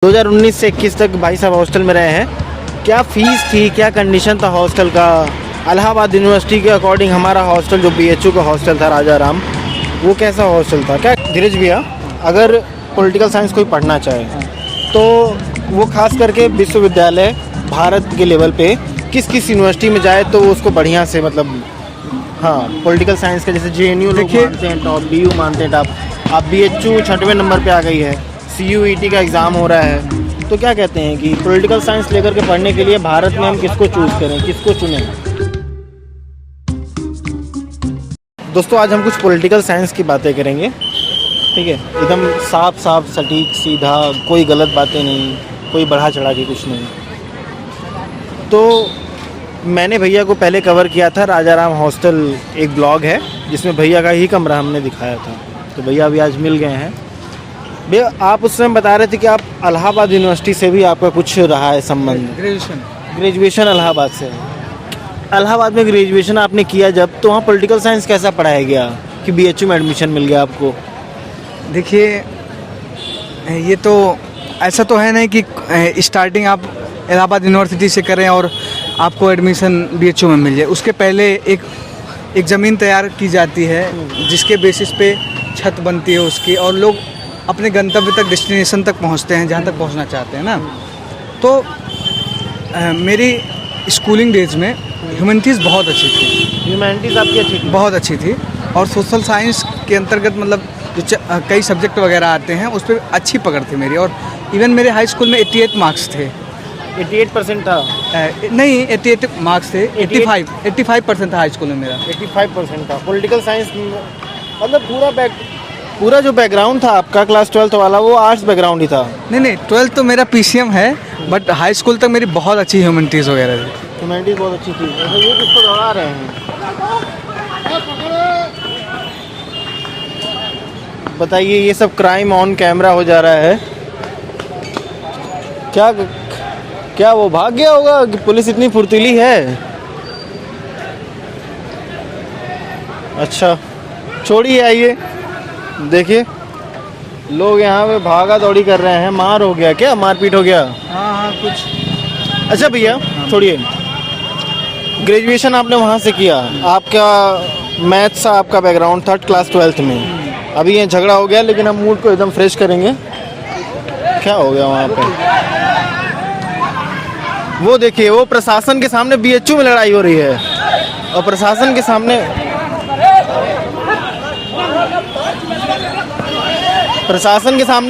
2019 से 21 तक भाई साहब हॉस्टल में रहे हैं। क्या फ़ीस थी, क्या कंडीशन था हॉस्टल का? इलाहाबाद यूनिवर्सिटी के अकॉर्डिंग हमारा हॉस्टल जो BHU का हॉस्टल था राजा राम, वो कैसा हॉस्टल था? क्या धीरज भैया, अगर पॉलिटिकल साइंस कोई पढ़ना चाहे तो वो खास करके विश्वविद्यालय भारत के लेवल पे किस किस यूनिवर्सिटी में जाए तो उसको बढ़िया से मतलब पॉलिटिकल साइंस का जैसे JNU लोग मानते हैं टॉप, BU मानते हैं टॉप, अब BHU 6वें नंबर पे आ गई है, CUET का एग्ज़ाम हो रहा है, तो क्या कहते हैं कि पॉलिटिकल साइंस लेकर के पढ़ने के लिए भारत में हम किसको चूज़ करें, किसको चुनें? दोस्तों आज हम कुछ पॉलिटिकल साइंस की बातें करेंगे, ठीक है, एकदम साफ साफ सटीक सीधा, कोई गलत बातें नहीं, कोई बढ़ा चढ़ा के कुछ नहीं। तो मैंने भैया को पहले कवर किया था, राजा राम हॉस्टल एक ब्लॉग है जिसमें भैया का ही कमरा हमने दिखाया था, तो भैया अभी आज मिल गए हैं। भैया आप उस समय बता रहे थे कि आप इलाहाबाद यूनिवर्सिटी से भी आपका कुछ रहा है संबंध? ग्रेजुएशन इलाहाबाद से। इलाहाबाद में ग्रेजुएशन आपने किया जब, तो वहाँ पॉलिटिकल साइंस कैसा पढ़ाया गया कि BHU में एडमिशन मिल गया आपको? देखिए, ये तो ऐसा तो है नहीं कि स्टार्टिंग आप इलाहाबाद यूनिवर्सिटी से करें और आपको एडमिशन BHU में मिल जाए। उसके पहले एक ज़मीन तैयार की जाती है जिसके बेसिस पे छत बनती है उसकी, और लोग अपने गंतव्य तक, डेस्टिनेशन तक पहुंचते हैं जहां तक पहुंचना चाहते हैं ना। तो मेरी स्कूलिंग डेज में ह्यूमैनिटीज़ बहुत अच्छी थी। ह्यूमैनिटीज़ आपकी अच्छी थी? बहुत अच्छी थी, और सोशल साइंस के अंतर्गत मतलब जो कई सब्जेक्ट वगैरह आते हैं उस पर अच्छी पकड़ थी मेरी। और इवन मेरे हाई स्कूल में 88 मार्क्स थे। 88% था? नहीं, 88 मार्क्स थे। 85% था हाई स्कूल में मेरा। 85% था। पॉलिटिकल साइंस मतलब पूरा जो बैकग्राउंड था आपका क्लास 12th वाला, वो आर्ट्स बैकग्राउंड ही था? नहीं, 12th तो मेरा PCM है, बट हाई स्कूल तक मेरी बहुत अच्छी ह्यूमैनिटीज़ वगैरह थी। ह्यूमैनिटीज़ बहुत अच्छी थी। ये किसको दौड़ा रहे हैं? बताइए, ये सब क्राइम ऑन कैमरा हो जा रहा है। क्या वो भाग गया होगा कि पुलिस इतनी फुर्तीली है? अच्छा, छोड़िए, आइए देखिए, लोग यहाँ पे भागा दौड़ी कर रहे हैं। मार हो गया क्या? मारपीट हो गया? हाँ कुछ। अच्छा भैया छोड़िए, ग्रेजुएशन आपने वहाँ से किया, आपका मैथ्स का आपका बैकग्राउंड था क्लास 12th में, अभी ये झगड़ा हो गया, लेकिन हम मूड को एकदम फ्रेश करेंगे। क्या हो गया वहाँ पे? वो देखिए, वो प्रशासन के सामने BHU में लड़ाई हो रही है, और प्रशासन के सामने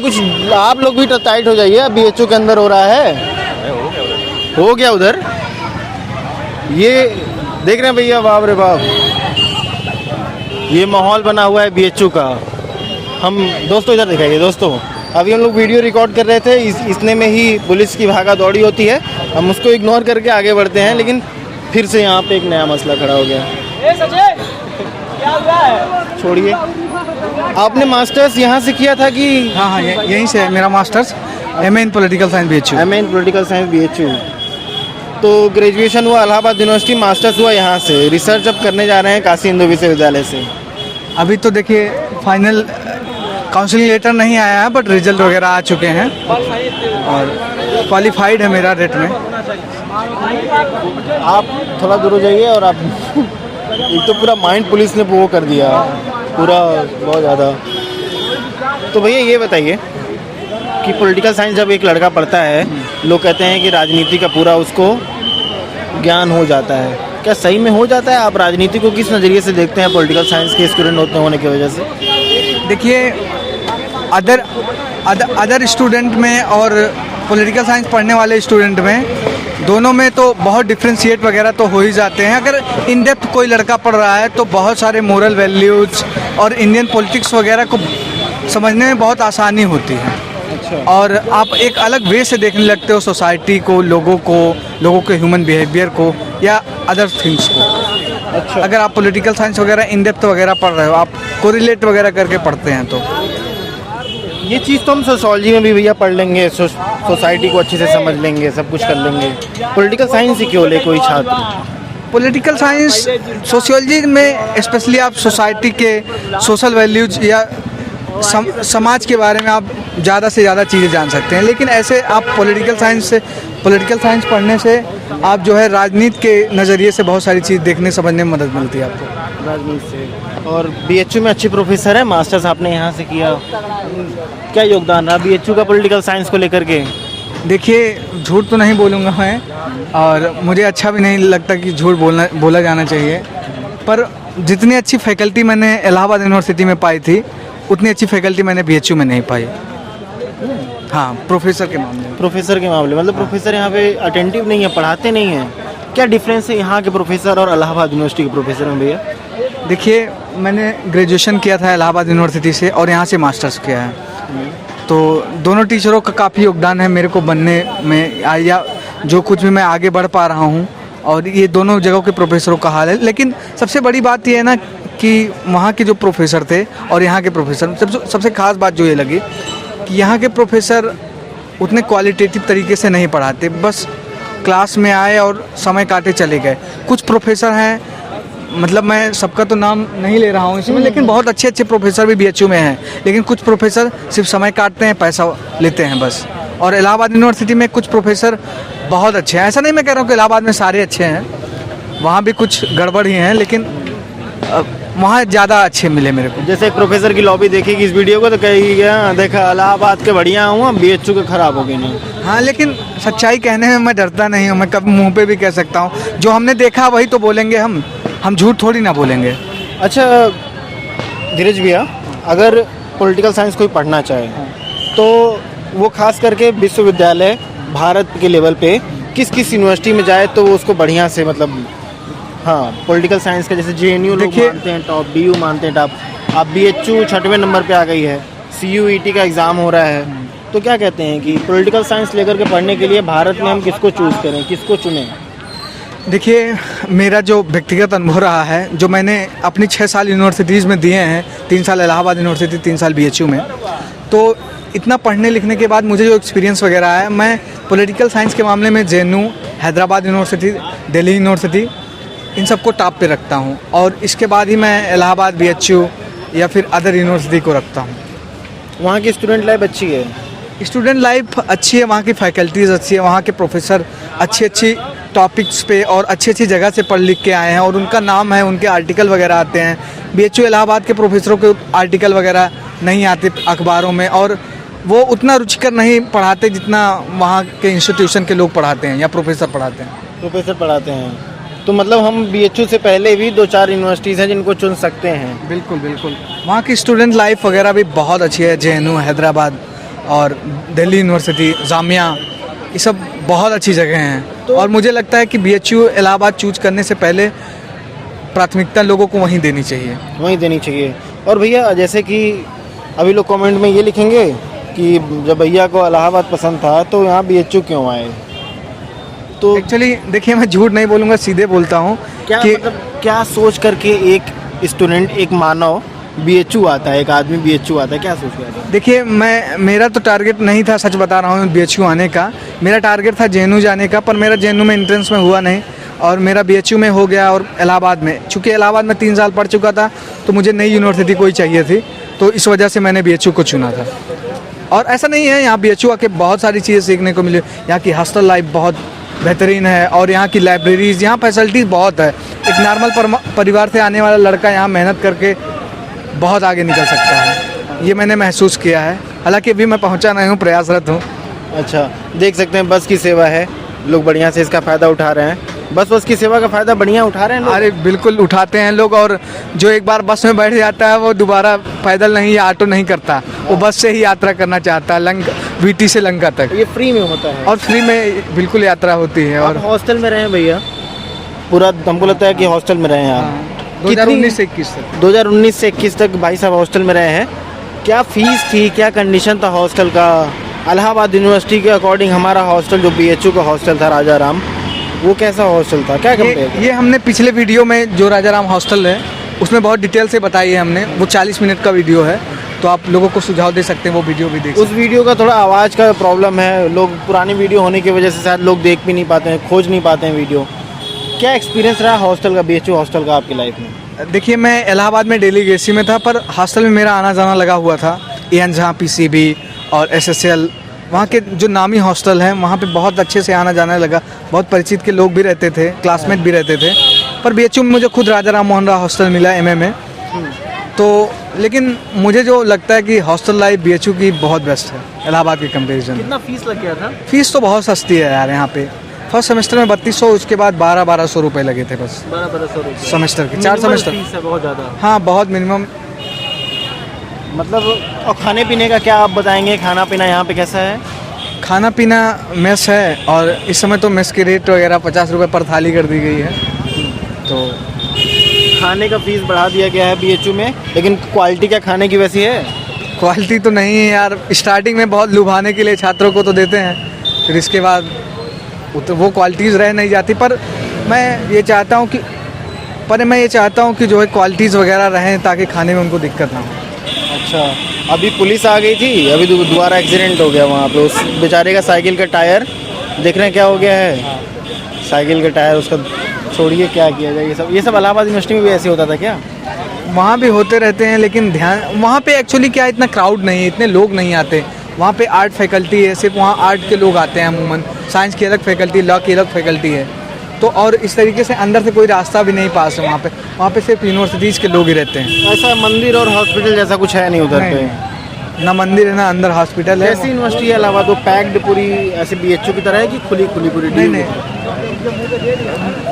कुछ आप लोग भी टाइट हो जाइए। BHU के अंदर हो रहा है, हो गया उधर। ये देख रहे हैं भैया, बाप रे बाप, ये माहौल बना हुआ है BHU का। हम दोस्तों इधर दिखाइए। दोस्तों अभी हम लोग वीडियो रिकॉर्ड कर रहे थे, इतने में ही पुलिस की भागा दौड़ी होती है, हम उसको इग्नोर करके आगे बढ़ते हैं, लेकिन फिर से यहाँ पे एक नया मसला खड़ा हो गया। छोड़िए, आपने मास्टर्स यहाँ से किया था कि? हाँ, यहीं से है मेरा मास्टर्स, MA इन पॉलिटिकल साइंस BHU। MA इन पॉलिटिकल साइंस BHU। तो ग्रेजुएशन हुआ इलाहाबाद यूनिवर्सिटी, मास्टर्स हुआ यहाँ से, रिसर्च अब करने जा रहे हैं काशी हिंदू विश्वविद्यालय से। अभी तो देखिए फाइनल काउंसलिंग लेटर नहीं आया है, बट रिजल्ट वगैरह आ चुके हैं और क्वालिफाइड है मेरा रेट में। आप थोड़ा दूर हो जाइए, और आप एक तो पूरा माइंड पुलिस ने वो कर दिया पूरा, बहुत ज़्यादा। तो भैया ये बताइए कि पॉलिटिकल साइंस जब एक लड़का पढ़ता है, लोग कहते हैं कि राजनीति का पूरा उसको ज्ञान हो जाता है, क्या सही में हो जाता है? आप राजनीति को किस नज़रिए से देखते हैं पॉलिटिकल साइंस के स्टूडेंट होने की वजह से? देखिए, अदर स्टूडेंट में और पॉलिटिकल साइंस पढ़ने वाले स्टूडेंट में, दोनों में तो बहुत डिफ्रेंशिएट वगैरह तो हो ही जाते हैं। अगर इन डेप्थ कोई लड़का पढ़ रहा है तो बहुत सारे मोरल वैल्यूज़ और इंडियन पॉलिटिक्स वगैरह को समझने में बहुत आसानी होती है। अच्छा। और आप एक अलग वे से देखने लगते हो सोसाइटी को, लोगों के ह्यूमन बिहेवियर को या अदर थिंग्स को। अच्छा। अगर आप पॉलिटिकल साइंस वगैरह इन डेप्थ वगैरह पढ़ रहे हो, आप कोरिलेट वगैरह करके पढ़ते हैं, तो ये चीज़ तो हम सोशोलॉजी में भी भैया पढ़ लेंगे, सोसाइटी को अच्छे से समझ लेंगे, सब कुछ कर लेंगे। पॉलिटिकल साइंस ही क्यों ले कोई छात्र? पॉलिटिकल साइंस सोशियोलॉजी में स्पेशली आप सोसाइटी के सोशल वैल्यूज या समाज के बारे में आप ज़्यादा से ज़्यादा चीज़ें जान सकते हैं, लेकिन ऐसे आप पॉलिटिकल साइंस पढ़ने से आप जो है राजनीति के नज़रिए से बहुत सारी चीज़ देखने समझने में मदद मिलती है आपको राजनीति से। और बीएचयू में अच्छे प्रोफेसर है, मास्टर्स आपने यहाँ से किया, क्या योगदान रहा बीएचयू का पॉलिटिकल साइंस को लेकर के? देखिए, झूठ तो नहीं बोलूँगा मैं, और मुझे अच्छा भी नहीं लगता कि झूठ बोला जाना चाहिए, पर जितनी अच्छी फैकल्टी मैंने इलाहाबाद यूनिवर्सिटी में पाई थी उतनी अच्छी फैकल्टी मैंने बीएचयू में नहीं पाई। हाँ, प्रोफेसर के मामले मतलब प्रोफेसर यहाँ पे अटेंटिव नहीं है, पढ़ाते नहीं हैं। क्या डिफरेंस है यहाँ के प्रोफेसर और इलाहाबाद यूनिवर्सिटी के प्रोफेसर में भैया? देखिए, मैंने ग्रेजुएशन किया था इलाहाबाद यूनिवर्सिटी से और यहाँ से मास्टर्स किया है, तो दोनों टीचरों का काफ़ी योगदान है मेरे को बनने में, या जो कुछ भी मैं आगे बढ़ पा रहा हूँ, और ये दोनों जगहों के प्रोफेसरों का हाल है। लेकिन सबसे बड़ी बात ये है ना कि वहाँ के जो प्रोफेसर थे और यहाँ के प्रोफेसर, सबसे खास बात जो ये लगी कि यहाँ के प्रोफेसर उतने क्वालिटेटिव तरीके से नहीं पढ़ाते, बस क्लास में आए और समय काटे चले गए। कुछ प्रोफेसर हैं, मतलब मैं सबका तो नाम नहीं ले रहा हूँ इसमें, लेकिन बहुत अच्छे अच्छे प्रोफेसर भी बीएचयू में हैं, लेकिन कुछ प्रोफेसर सिर्फ समय काटते हैं, पैसा लेते हैं बस। और इलाहाबाद यूनिवर्सिटी में कुछ प्रोफेसर बहुत अच्छे हैं, ऐसा नहीं मैं कह रहा हूँ कि इलाहाबाद में सारे अच्छे हैं, वहाँ भी कुछ गड़बड़ ही हैं, लेकिन वहाँ ज़्यादा अच्छे मिले मेरे को। जैसे एक प्रोफेसर की लॉबी देखेगी इस वीडियो को तो कहेगी देखा इलाहाबाद के बढ़िया हूँ, बीएचयू के खराब हो गए नहीं। हाँ, लेकिन सच्चाई कहने में मैं डरता नहीं हूँ, मैं कभी मुंह पे भी कह सकता हूँ, जो हमने देखा वही तो बोलेंगे हम झूठ थोड़ी ना बोलेंगे। अच्छा धीरज भैया, अगर पॉलिटिकल साइंस कोई पढ़ना चाहे तो वो खास करके विश्वविद्यालय भारत के लेवल पे किस यूनिवर्सिटी में जाए तो वो उसको बढ़िया से मतलब, हाँ पॉलिटिकल साइंस का जैसे जेएनयू लोग मानते हैं टॉप, बीयू मानते हैं टॉप, अब बीएचयू 6वें नंबर पे आ गई है, सीयूईटी का एग्ज़ाम हो रहा है, तो क्या कहते हैं कि पॉलिटिकल साइंस लेकर के पढ़ने के लिए भारत में हम किसको चूज़ करें, किसको चुनें? देखिए, मेरा जो व्यक्तिगत अनुभव रहा है, जो मैंने अपनी 6 साल यूनिवर्सिटीज़ में दिए हैं, 3 साल इलाहाबाद यूनिवर्सिटी, 3 साल बीएचयू में, तो इतना पढ़ने लिखने के बाद मुझे जो एक्सपीरियंस वगैरह है, मैं पॉलिटिकल साइंस के मामले में JNU, Hyderabad university, Delhi university, इन सबको टॉप पे रखता हूँ, और इसके बाद ही मैं इलाहाबाद, बीएचयू या फिर अदर यूनिवर्सिटी को रखता हूँ। वहाँ की स्टूडेंट लाइफ अच्छी है? स्टूडेंट लाइफ अच्छी है, वहाँ की फैकल्टीज़ अच्छी है, वहाँ के प्रोफेसर अच्छी टॉपिक्स पे और अच्छी जगह से पढ़ लिख के आए हैं और उनका नाम है, उनके आर्टिकल वगैरह आते हैं। बीएचयू इलाहाबाद के प्रोफेसरों के आर्टिकल वगैरह नहीं आते अखबारों में, और वो उतना रुचिकर नहीं पढ़ाते जितना वहाँ के इंस्टीट्यूशन के लोग पढ़ाते हैं या प्रोफेसर पढ़ाते हैं। तो मतलब हम बीएचयू से पहले भी 2-4 यूनिवर्सिटीज़ हैं जिनको चुन सकते हैं? बिल्कुल। वहाँ की स्टूडेंट लाइफ वगैरह भी बहुत अच्छी है, जेएनयू, हैदराबाद और दिल्ली यूनिवर्सिटी, जामिया, ये सब बहुत अच्छी जगह हैं। और मुझे लगता है कि बीएचयू इलाहाबाद चूज करने से पहले प्राथमिकता लोगों को वहीं देनी चाहिए। और भैया जैसे कि अभी लोग कमेंट में ये लिखेंगे कि जब भैया को इलाहाबाद पसंद था तो यहाँ बीएचयू क्यों आए? तो एक्चुअली देखिए, मैं झूठ नहीं बोलूँगा, सीधे बोलता हूँ कि क्या सोच करके एक स्टूडेंट, एक मानव बीएचयू आता है, एक आदमी बीएचयू आता है, क्या सोच रहा है? देखिए, मेरा तो टारगेट नहीं था, सच बता रहा हूँ, बीएचयू आने का। मेरा टारगेट था जेएनयू जाने का, पर मेरा जेएनयू में एंट्रेंस में हुआ नहीं और मेरा बीएचयू में हो गया। और इलाहाबाद में, चूँकि इलाहाबाद में 3 साल पढ़ चुका था, तो मुझे नई यूनिवर्सिटी कोई चाहिए थी, तो इस वजह से मैंने बीएचयू को चुना था। और ऐसा नहीं है, यहाँ बीएचयू आके बहुत सारी चीज़ें सीखने को मिली। यहाँ की हॉस्टल लाइफ बहुत बेहतरीन है और यहाँ की लाइब्रेरीज़, यहाँ फैसिलिटीज़ बहुत है। एक नॉर्मल परिवार से आने वाला लड़का यहाँ मेहनत करके बहुत आगे निकल सकता है, ये मैंने महसूस किया है। हालांकि अभी मैं पहुँचा नहीं हूँ, प्रयासरत हूँ। अच्छा, देख सकते हैं बस की सेवा है, लोग बढ़िया से इसका फ़ायदा उठा रहे हैं। बस की सेवा का फ़ायदा बढ़िया उठा रहे हैं लोग? अरे बिल्कुल उठाते हैं लोग, और जो एक बार बस में बैठ जाता है वो दोबारा पैदल नहीं या ऑटो नहीं करता, वो बस से ही यात्रा करना चाहता है, वीटी से लंका तक। ये फ्री में होता है? और फ्री में बिल्कुल यात्रा होती है। और हॉस्टल में रहे भैया पूरा, हमको लगता है कि हॉस्टल में रहे आप 2019 से 21 तक भाई साहब हॉस्टल में रहे हैं। क्या फीस थी, क्या कंडीशन था हॉस्टल का? इलाहाबाद यूनिवर्सिटी के अकॉर्डिंग हमारा हॉस्टल जो बीएचयू का हॉस्टल था राजा राम, वो कैसा हॉस्टल था, क्या कंपेयर? ये हमने पिछले वीडियो में जो राजा राम हॉस्टल है उसमें बहुत डिटेल से बताई है हमने, वो 40 मिनट का वीडियो है, तो आप लोगों को सुझाव दे सकते हैं, वो वीडियो भी देख। उस वीडियो का थोड़ा आवाज़ का प्रॉब्लम है, लोग पुरानी वीडियो होने की वजह से शायद लोग देख भी नहीं पाते हैं, खोज नहीं पाते हैं वीडियो। क्या एक्सपीरियंस रहा हॉस्टल का, बीएचयू हॉस्टल का आपकी लाइफ में? देखिए मैं इलाहाबाद में डेलीगेसी में था, पर हॉस्टल में मेरा आना जाना लगा हुआ था। जहाँ पीसीबी और एसएसएल, वहाँ के जो नामी हॉस्टल हैं वहाँ पे बहुत अच्छे से आना जाना लगा। बहुत परिचित के लोग भी रहते थे, क्लासमेट भी रहते थे। पर बीएचयू में मुझे खुद राजा राम मोहन राय हॉस्टल मिला एमए में। तो लेकिन मुझे जो लगता है कि हॉस्टल लाइफ बीएचयू की बहुत बेस्ट है इलाहाबाद के कंपेरिजन। कितना फीस लग गया था? फीस तो बहुत सस्ती है यार यहाँ पे। फर्स्ट सेमेस्टर में 3200, उसके बाद 1200 रुपये लगे थे बस 1200 रुपये सेमेस्टर के, 4 सेमेस्टर। फीस है बहुत ज़्यादा। हाँ बहुत मिनिमम। मतलब और खाने पीने का क्या आप बताएंगे? खाना पीना यहाँ पे कैसा है? खाना पीना मेस है, और इस समय तो मेस के रेट वगैरह 50 रुपये पर थाली कर दी गई है। तो खाने का फीस बढ़ा दिया गया है बीएचयू में, लेकिन क्वालिटी क्या खाने की वैसी है? क्वालिटी तो नहीं है यार। स्टार्टिंग में बहुत लुभाने के लिए छात्रों को तो देते हैं, फिर इसके बाद वो क्वालिटीज़ रह नहीं जाती। पर मैं ये चाहता हूँ कि जो है क्वालिटीज़ वगैरह रहें, ताकि खाने में उनको दिक्कत ना हो। अच्छा, अभी पुलिस आ गई थी, अभी दोबारा एक्सीडेंट हो गया वहाँ पे। उस बेचारे का साइकिल का टायर देख रहे हैं क्या हो गया है? साइकिल का टायर उसका, छोड़िए क्या किया जाए। ये सब इलाहाबाद यूनिवर्सिटी में भी ऐसे होता था क्या? वहाँ भी होते रहते हैं, लेकिन ध्यान वहाँ पे एक्चुअली क्या, इतना क्राउड नहीं है, इतने लोग नहीं आते। वहाँ पे आर्ट फैकल्टी है, सिर्फ वहाँ आर्ट के लोग आते हैं अमूमन। साइंस की अलग फैकल्टी, लॉ की अलग फैकल्टी है। तो और इस तरीके से अंदर से कोई रास्ता भी नहीं पास है वहाँ पे सिर्फ यूनिवर्सिटीज़ के लोग ही रहते हैं। ऐसा मंदिर और हॉस्पिटल जैसा कुछ है नहीं उधर पे? ना मंदिर है ना अंदर हॉस्पिटल है। ऐसी यूनिवर्सिटी है इलाहाबाद, वो पैक्ड पूरी ऐसे बीएचयू की तरह है कि खुली पूरी? नहीं,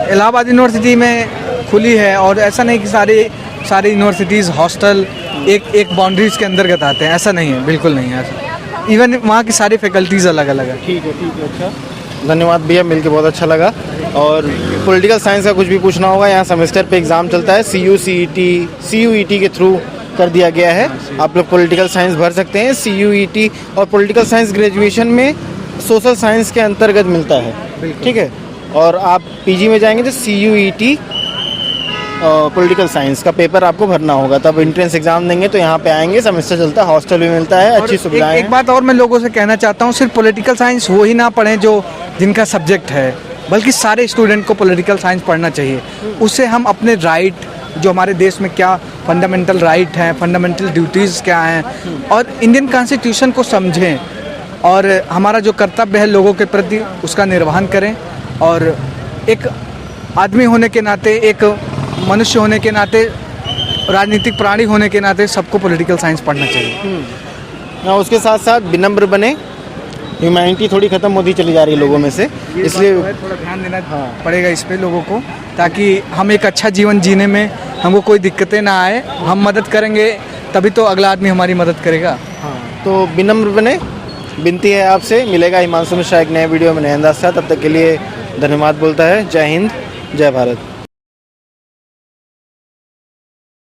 इलाहाबाद यूनिवर्सिटी में खुली है, और ऐसा नहीं कि सारी यूनिवर्सिटीज़ हॉस्टल एक बाउंड्रीज के अंतर्गत आते हैं, ऐसा नहीं है, बिल्कुल नहीं है ऐसा। इवन वहाँ की सारी फैकल्टीज़ अलग अलग है। ठीक है। अच्छा, धन्यवाद भैया, मिलके बहुत अच्छा लगा। और पॉलिटिकल साइंस का कुछ भी पूछना होगा, यहाँ सेमेस्टर पे एग्ज़ाम चलता है, CUET के थ्रू कर दिया गया है। आप लोग पॉलिटिकल साइंस भर सकते हैं। CUET और पॉलिटिकल साइंस ग्रेजुएशन में सोशल साइंस के अंतर्गत मिलता है, ठीक है। और आप पीजी में जाएंगे तो CUET पॉलिटिकल साइंस का पेपर आपको भरना होगा, तब एंट्रेंस एग्जाम देंगे तो यहाँ पे आएंगे। सेमेस्टर चलता है, हॉस्टल भी मिलता है, अच्छी सुविधाएं एक बात और मैं लोगों से कहना चाहता हूँ, सिर्फ पॉलिटिकल साइंस वो ही ना पढ़ें जिनका सब्जेक्ट है, बल्कि सारे स्टूडेंट को पॉलिटिकल साइंस पढ़ना चाहिए। उससे हम अपने राइट, जो हमारे देश में क्या फंडामेंटल राइट हैं, फंडामेंटल ड्यूटीज़ क्या हैं, और इंडियन कॉन्स्टिट्यूशन को समझें, और हमारा जो कर्तव्य है लोगों के प्रति उसका निर्वहन करें। और एक आदमी होने के नाते, एक मनुष्य होने के नाते, राजनीतिक प्राणी होने के नाते सबको पॉलिटिकल साइंस पढ़ना चाहिए। और उसके साथ साथ विनम्र बने। ह्यूमैनिटी थोड़ी ख़त्म होती चली जा रही है लोगों में से, इसलिए थोड़ा ध्यान देना पड़ेगा इस पे लोगों को, ताकि हम एक अच्छा जीवन जीने में हमको कोई दिक्कतें ना आए। हम मदद करेंगे तभी तो अगला आदमी हमारी मदद करेगा। तो विनम्र बने, विनती है आपसे। मिलेगा हिमांशु मिश्रा एक नए वीडियो में नए अंदाज से। तब तक के लिए धन्यवाद बोलता है। जय हिंद, जय भारत।